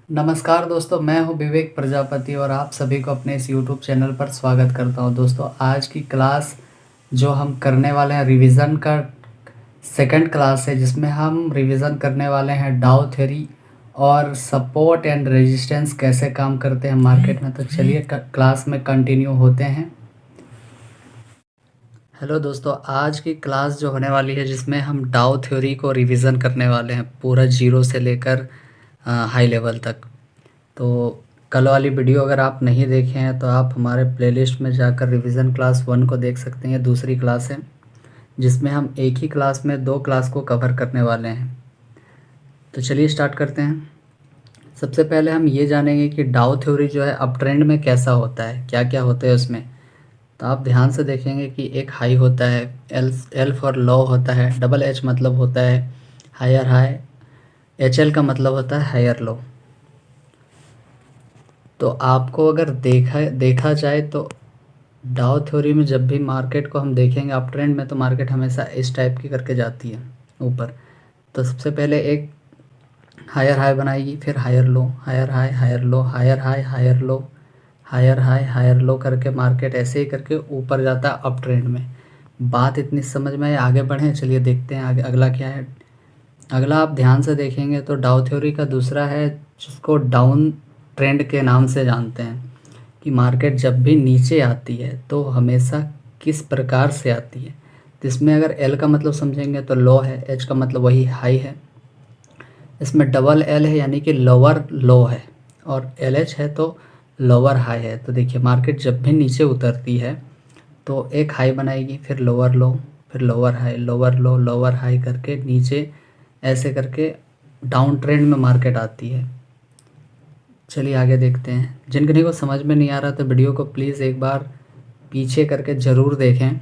नमस्कार दोस्तों, मैं हूं विवेक प्रजापति और आप सभी को अपने इस यूट्यूब चैनल पर स्वागत करता हूं। दोस्तों, आज की क्लास जो हम करने वाले हैं रिवीजन का सेकंड क्लास है, जिसमें हम रिवीजन करने वाले हैं डाउ थ्योरी और सपोर्ट एंड रेजिस्टेंस कैसे काम करते हैं मार्केट में। तो चलिए क्लास में कंटिन्यू होते हैं। हेलो दोस्तों, आज की क्लास जो होने वाली है जिसमें हम डाउ थ्योरी को रिवीजन करने वाले हैं पूरा जीरो से लेकर हाई लेवल तक। तो कल वाली वीडियो अगर आप नहीं देखे हैं तो आप हमारे प्लेलिस्ट में जाकर रिवीजन क्लास 1 को देख सकते हैं। दूसरी क्लास है जिसमें हम एक ही क्लास में 2 क्लास को कवर करने वाले हैं। तो चलिए स्टार्ट करते हैं। सबसे पहले हम ये जानेंगे कि डाउ थ्योरी जो है अप ट्रेंड में कैसा होता है, क्या क्या होता है उसमें। तो आप ध्यान से देखेंगे कि एक हाई होता है, एल फॉर लो होता है, डबल एच मतलब होता है हायर हाई, एच एल का मतलब होता है हायर लो। तो आपको अगर देखा जाए तो डाउ थ्योरी में जब भी मार्केट को हम देखेंगे अप ट्रेंड में, तो मार्केट हमेशा इस टाइप की करके जाती है ऊपर। तो सबसे पहले एक हायर हाई बनाएगी, फिर higher low, higher high, higher low, higher high, higher low, higher high, higher low करके मार्केट ऐसे ही करके ऊपर जाता है अप ट्रेंड में। बात इतनी समझ में आए, आगे बढ़ें। चलिए देखते हैं आगे अगला क्या है। अगला आप ध्यान से देखेंगे तो डाउ थ्योरी का दूसरा है जिसको डाउन ट्रेंड के नाम से जानते हैं, कि मार्केट जब भी नीचे आती है तो हमेशा किस प्रकार से आती है। तो इसमें अगर एल का मतलब समझेंगे तो लो है, एच का मतलब वही हाई है, इसमें डबल एल है यानी कि लोअर लो है, और एल एच है तो लोअर हाई है। तो देखिए मार्केट जब भी नीचे उतरती है तो एक हाई बनाएगी, फिर लोअर लो, फिर लोअर हाई, लोअर लो, लोअर हाई करके नीचे ऐसे करके डाउन ट्रेंड में मार्केट आती है। चलिए आगे देखते हैं। जिन को समझ में नहीं आ रहा तो वीडियो को प्लीज़ एक बार पीछे करके ज़रूर देखें,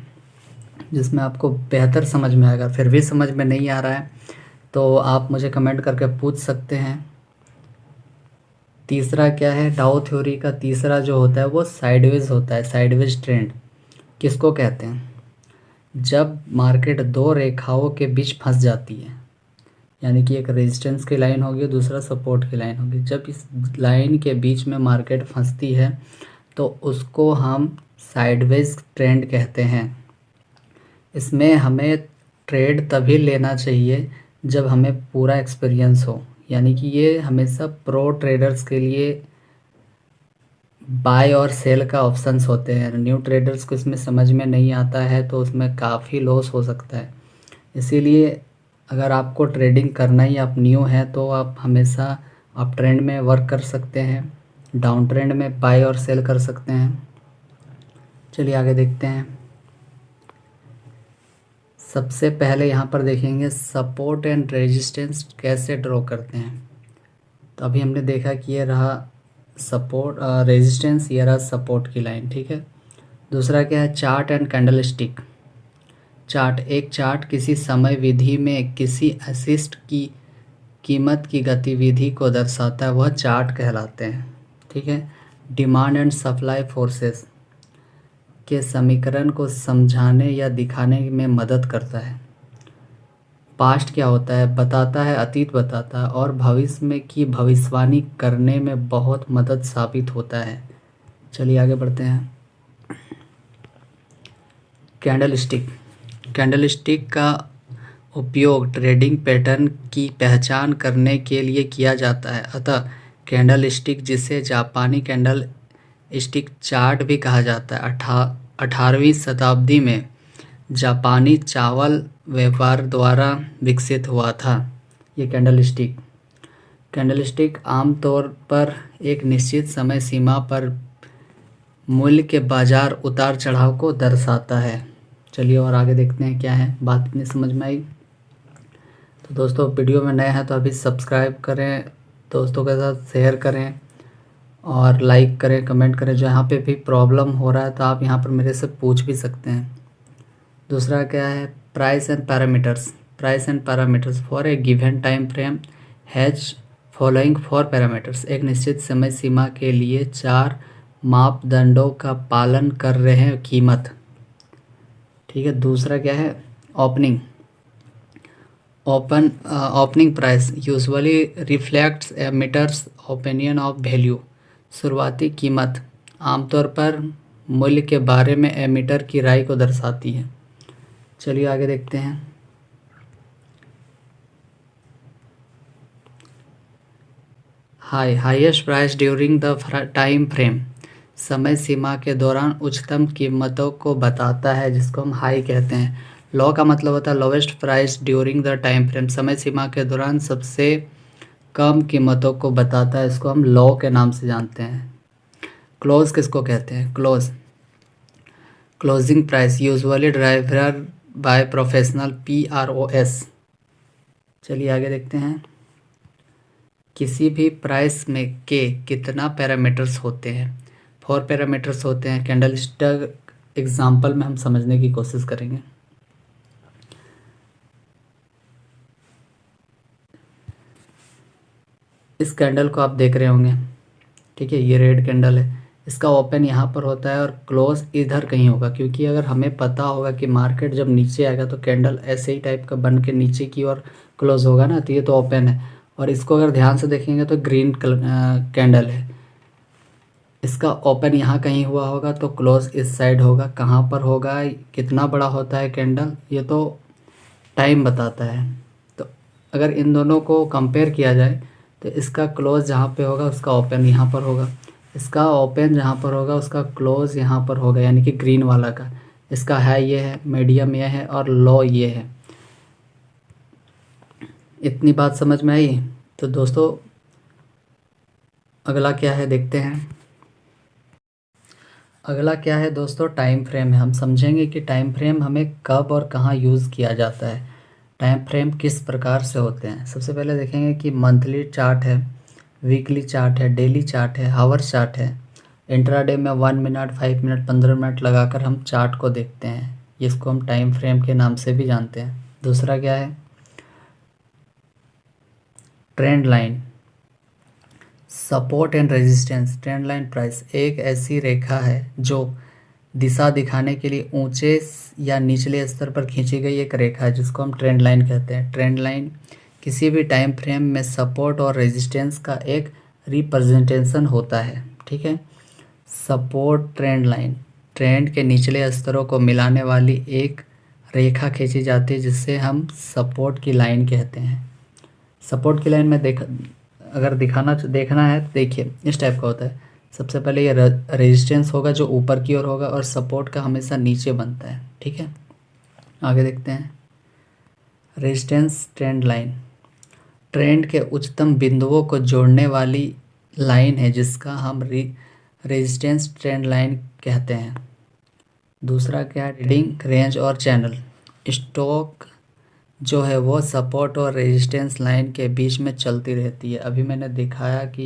जिसमें आपको बेहतर समझ में आएगा। फिर भी समझ में नहीं आ रहा है तो आप मुझे कमेंट करके पूछ सकते हैं। तीसरा क्या है, डाउ थ्योरी का तीसरा जो होता है वो साइडवेज होता है। साइडवेज ट्रेंड किसको कहते हैं? जब मार्केट दो रेखाओं के बीच फंस जाती है, यानी कि एक रेजिस्टेंस की लाइन होगी, दूसरा सपोर्ट की लाइन होगी। जब इस लाइन के बीच में मार्केट फंसती है तो उसको हम साइडवेज ट्रेंड कहते हैं। इसमें हमें ट्रेड तभी लेना चाहिए जब हमें पूरा एक्सपीरियंस हो, यानी कि ये हमेशा प्रो ट्रेडर्स के लिए बाय और सेल का ऑप्शंस होते हैं। न्यू ट्रेडर्स को इसमें समझ में नहीं आता है तो उसमें काफ़ी लॉस हो सकता है। इसीलिए अगर आपको ट्रेडिंग करना ही, आप न्यू हैं, तो आप हमेशा अप ट्रेंड में वर्क कर सकते हैं, डाउन ट्रेंड में बाय और सेल कर सकते हैं। चलिए आगे देखते हैं। सबसे पहले यहाँ पर देखेंगे सपोर्ट एंड रेजिस्टेंस कैसे ड्रॉ करते हैं। तो अभी हमने देखा कि ये रहा सपोर्ट, रेजिस्टेंस, ये रहा सपोर्ट की लाइन, ठीक है। दूसरा क्या है, chart and candle stick. Chart, एक चार्ट किसी समय विधि में किसी असिस्ट की कीमत की गतिविधि को दर्शाता है, वह चार्ट कहलाते हैं, ठीक है। डिमांड एंड सप्लाई फोर्सेस के समीकरण को समझाने या दिखाने में मदद करता है। पास्ट क्या होता है, बताता है, अतीत बताता है, और भविष्य में की भविष्यवाणी करने में बहुत मदद साबित होता है। चलिए आगे बढ़ते हैं। Candle stick. कैंडल स्टिक का उपयोग ट्रेडिंग पैटर्न की पहचान करने के लिए किया जाता है। अतः कैंडल स्टिक, जिसे जापानी कैंडल स्टिक चार्ट भी कहा जाता है, 18वीं शताब्दी में जापानी चावल व्यापार द्वारा विकसित हुआ था। ये कैंडल स्टिक आमतौर पर एक निश्चित समय सीमा पर मूल्य के बाजार उतार चढ़ाव को दर्शाता है। चलिए और आगे देखते हैं क्या है। बात इतनी समझ में आई तो दोस्तों, वीडियो में नए हैं तो अभी सब्सक्राइब करें, दोस्तों के साथ शेयर करें और लाइक करें, कमेंट करें। जो यहाँ पे भी प्रॉब्लम हो रहा है तो आप यहाँ पर मेरे से पूछ भी सकते हैं। दूसरा क्या है, price and parameters. Price and parameters for a given time frame has following 4 parameters. एक निश्चित समय सीमा के लिए 4 मापदंडों का पालन कर रहे हैं कीमत, ठीक है। दूसरा क्या है, opening. Opening price usually reflects emitters opinion of value. शुरुआती कीमत आमतौर पर मूल्य के बारे में एमिटर की राय को दर्शाती है। चलिए आगे देखते हैं। Highest price during the time frame समय सीमा के दौरान उच्चतम कीमतों को बताता है, जिसको हम हाई कहते हैं। लो का मतलब होता है lowest price during the time frame, समय सीमा के दौरान सबसे कम कीमतों को बताता है, इसको हम लो के नाम से जानते हैं। क्लोज किसको कहते हैं? Closing price usually driver by professional PROS। चलिए आगे देखते हैं। किसी भी प्राइस में के कितना पैरामीटर्स होते हैं? 4 पैरामीटर्स होते हैं। कैंडलस्टिक एग्जाम्पल में हम समझने की कोशिश करेंगे। इस कैंडल को आप देख रहे होंगे, ठीक है, ये रेड कैंडल है। इसका ओपन यहाँ पर होता है और क्लोज इधर कहीं होगा, क्योंकि अगर हमें पता होगा कि मार्केट जब नीचे आएगा तो कैंडल ऐसे ही टाइप का बन के नीचे की ओर क्लोज होगा ना, तो ये तो ओपन है। और इसको अगर ध्यान से देखेंगे तो ग्रीन कैंडल है, इसका ओपन यहाँ कहीं हुआ होगा तो क्लोज इस साइड होगा। कहाँ पर होगा, कितना बड़ा होता है कैंडल, ये तो टाइम बताता है। तो अगर इन दोनों को कंपेयर किया जाए तो इसका क्लोज जहाँ पे होगा उसका ओपन यहाँ पर होगा, इसका ओपन जहाँ पर होगा उसका क्लोज यहाँ पर होगा, यानी कि ग्रीन वाला का। इसका हाई ये है, मीडियम ये है और लो ये है। इतनी बात समझ में आई? तो दोस्तों अगला क्या है देखते हैं। अगला क्या है दोस्तों? टाइम फ्रेम है। हम समझेंगे कि टाइम फ्रेम हमें कब और कहाँ यूज़ किया जाता है, टाइम फ्रेम किस प्रकार से होते हैं। सबसे पहले देखेंगे कि मंथली चार्ट है, वीकली चार्ट है, डेली चार्ट है, हावर चार्ट है। इंट्राडे में 1 मिनट, 5 मिनट, 15 मिनट लगाकर हम चार्ट को देखते हैं, इसको हम टाइम फ्रेम के नाम से भी जानते हैं। दूसरा क्या है? Trend line, support and resistance. Trend line price एक ऐसी रेखा है जो दिशा दिखाने के लिए ऊंचे या निचले स्तर पर खींची गई एक रेखा है, जिसको हम ट्रेंड लाइन कहते हैं। ट्रेंड लाइन किसी भी टाइम फ्रेम में सपोर्ट और रेजिस्टेंस का एक रिप्रेजेंटेशन होता है, ठीक है। सपोर्ट ट्रेंड लाइन, ट्रेंड के निचले स्तरों को मिलाने वाली एक रेखा खींची जाती है, जिससे हम सपोर्ट की लाइन कहते हैं। सपोर्ट की लाइन में अगर देखना है, देखिए इस टाइप का होता है। सबसे पहले ये रेजिस्टेंस होगा जो ऊपर की ओर होगा और सपोर्ट का हमेशा नीचे बनता है, ठीक है। आगे देखते हैं। रेजिस्टेंस ट्रेंड लाइन ट्रेंड के उच्चतम बिंदुओं को जोड़ने वाली लाइन है, जिसका हम रेजिस्टेंस ट्रेंड लाइन कहते हैं। दूसरा क्या है? रीडिंग रेंज और चैनल। स्टॉक जो है वो सपोर्ट और रेजिस्टेंस लाइन के बीच में चलती रहती है। अभी मैंने दिखाया कि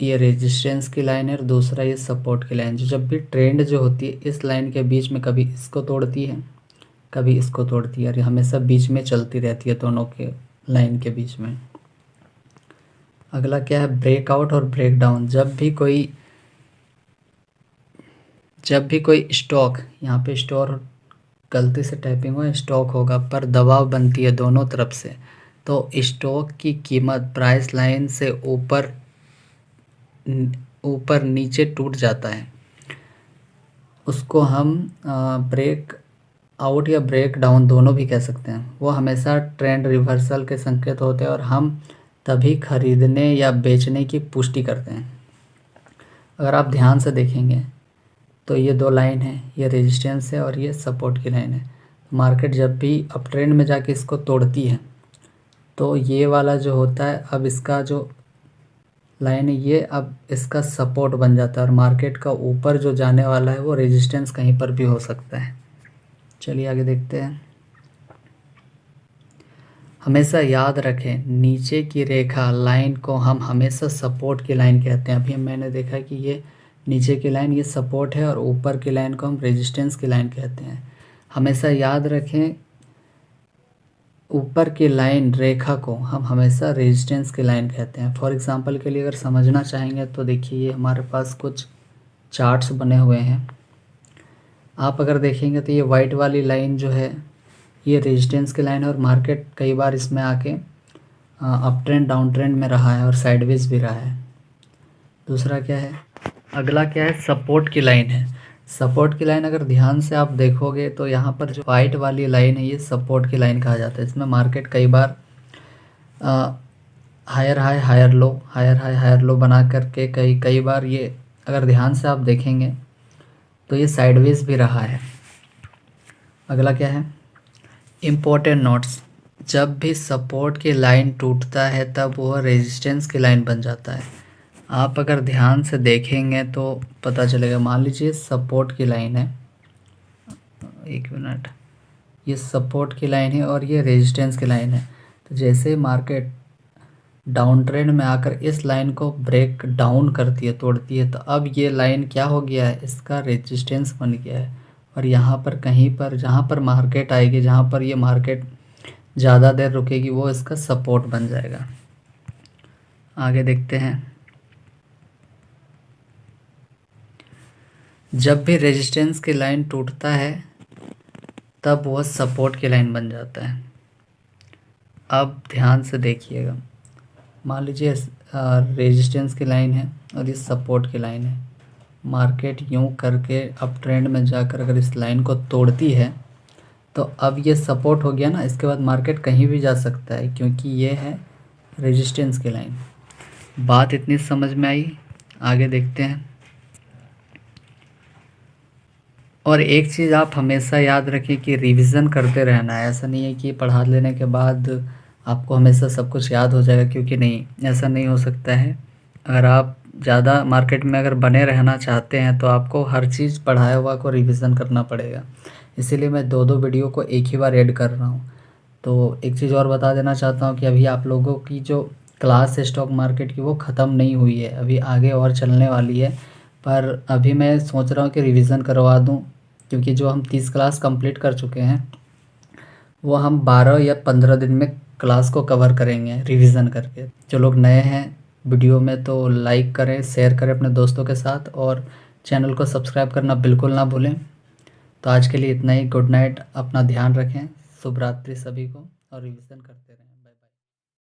ये रेजिस्टेंस की लाइन है और दूसरा ये सपोर्ट की लाइन। जो जब भी ट्रेंड जो होती है इस लाइन के बीच में कभी इसको तोड़ती है, कभी इसको तोड़ती है, और ये हमेशा बीच में चलती रहती है, दोनों के लाइन के बीच में। अगला क्या है? ब्रेकआउट और ब्रेकडाउन। जब भी कोई स्टॉक, यहाँ पे स्टोर गलती से टाइपिंग हुआ, स्टॉक होगा, पर दबाव बनती है दोनों तरफ से, तो स्टॉक की कीमत प्राइस लाइन से ऊपर नीचे टूट जाता है, उसको हम ब्रेक आउट या ब्रेक डाउन दोनों भी कह सकते हैं। वो हमेशा ट्रेंड रिवर्सल के संकेत होते हैं और हम तभी खरीदने या बेचने की पुष्टि करते हैं। अगर आप ध्यान से देखेंगे तो ये दो लाइन है, ये रेजिस्टेंस है और ये सपोर्ट की लाइन है। मार्केट जब भी अप ट्रेंड में जाके इसको तोड़ती है तो ये वाला जो होता है, अब इसका जो लाइन है ये अब इसका सपोर्ट बन जाता है, और मार्केट का ऊपर जो जाने वाला है वो रेजिस्टेंस कहीं पर भी हो सकता है। चलिए आगे देखते हैं। हमेशा याद रखें, नीचे की रेखा लाइन को हम हमेशा सपोर्ट की लाइन कहते हैं। अभी मैंने देखा कि ये नीचे की लाइन ये सपोर्ट है और ऊपर की लाइन को हम रेजिस्टेंस की लाइन कहते हैं। हमेशा याद रखें, ऊपर की लाइन रेखा को हम हमेशा रेजिस्टेंस की लाइन कहते हैं। फॉर एग्जांपल के लिए अगर समझना चाहेंगे तो देखिए, ये हमारे पास कुछ चार्ट्स बने हुए हैं। आप अगर देखेंगे तो ये वाइट वाली लाइन जो है ये रेजिस्टेंस की लाइन है और मार्केट कई बार इसमें आके अप ट्रेंड डाउन ट्रेंड में रहा है और साइडवेज भी रहा है। दूसरा क्या है, अगला क्या है, सपोर्ट की लाइन है। सपोर्ट की लाइन अगर ध्यान से आप देखोगे तो यहाँ पर जो वाइट वाली लाइन है ये सपोर्ट की लाइन कहा जाता है। इसमें मार्केट कई बार higher high higher low, higher high higher low बना करके कई बार ये अगर ध्यान से आप देखेंगे तो ये साइडवेज भी रहा है। अगला क्या है, इम्पोर्टेंट नोट्स। जब भी सपोर्ट की लाइन टूटता है तब वह रेजिस्टेंस की लाइन बन जाता है। आप अगर ध्यान से देखेंगे तो पता चलेगा। मान लीजिए सपोर्ट की लाइन है, एक मिनट, ये सपोर्ट की लाइन है और ये रेजिस्टेंस की लाइन है। तो जैसे मार्केट डाउन ट्रेंड में आकर इस लाइन को ब्रेक डाउन करती है, तोड़ती है, तो अब ये लाइन क्या हो गया है, इसका रेजिस्टेंस बन गया है। और यहाँ पर कहीं पर जहाँ पर मार्केट आएगी, जहाँ पर ये मार्केट ज़्यादा देर रुकेगी, वो इसका सपोर्ट बन जाएगा। आगे देखते हैं। जब भी रेजिस्टेंस की लाइन टूटता है तब वह सपोर्ट की लाइन बन जाता है। अब ध्यान से देखिएगा, मान लीजिए रेजिस्टेंस की लाइन है और ये सपोर्ट की लाइन है। मार्केट यूं करके अप ट्रेंड में जाकर अगर इस लाइन को तोड़ती है तो अब ये सपोर्ट हो गया ना, इसके बाद मार्केट कहीं भी जा सकता है क्योंकि ये है रेजिस्टेंस की लाइन। बात इतनी समझ में आई। आगे देखते हैं। और एक चीज़ आप हमेशा याद रखें कि रिवीजन करते रहना है। ऐसा नहीं है कि पढ़ा लेने के बाद आपको हमेशा सब कुछ याद हो जाएगा, क्योंकि नहीं, ऐसा नहीं हो सकता है। अगर आप ज़्यादा मार्केट में अगर बने रहना चाहते हैं तो आपको हर चीज़ पढ़ाया हुआ को रिवीजन करना पड़ेगा। इसीलिए मैं 2-2 वीडियो को एक ही बार ऐड कर रहा हूँ। तो एक चीज़ और बता देना चाहता हूँ कि अभी आप लोगों की जो क्लास है स्टॉक मार्केट की वो ख़त्म नहीं हुई है, अभी आगे और चलने वाली है। पर अभी मैं सोच रहा हूँ कि रिवीजन करवा दूँ, क्योंकि जो हम 30 क्लास कंप्लीट कर चुके हैं वो हम 12 या 15 दिन में क्लास को कवर करेंगे रिवीजन करके। जो लोग नए हैं वीडियो में तो लाइक करें, शेयर करें अपने दोस्तों के साथ और चैनल को सब्सक्राइब करना बिल्कुल ना भूलें। तो आज के लिए इतना ही। गुड नाइट, अपना ध्यान रखें, शुभ रात्रि सभी को और रिवीजन करते रहें।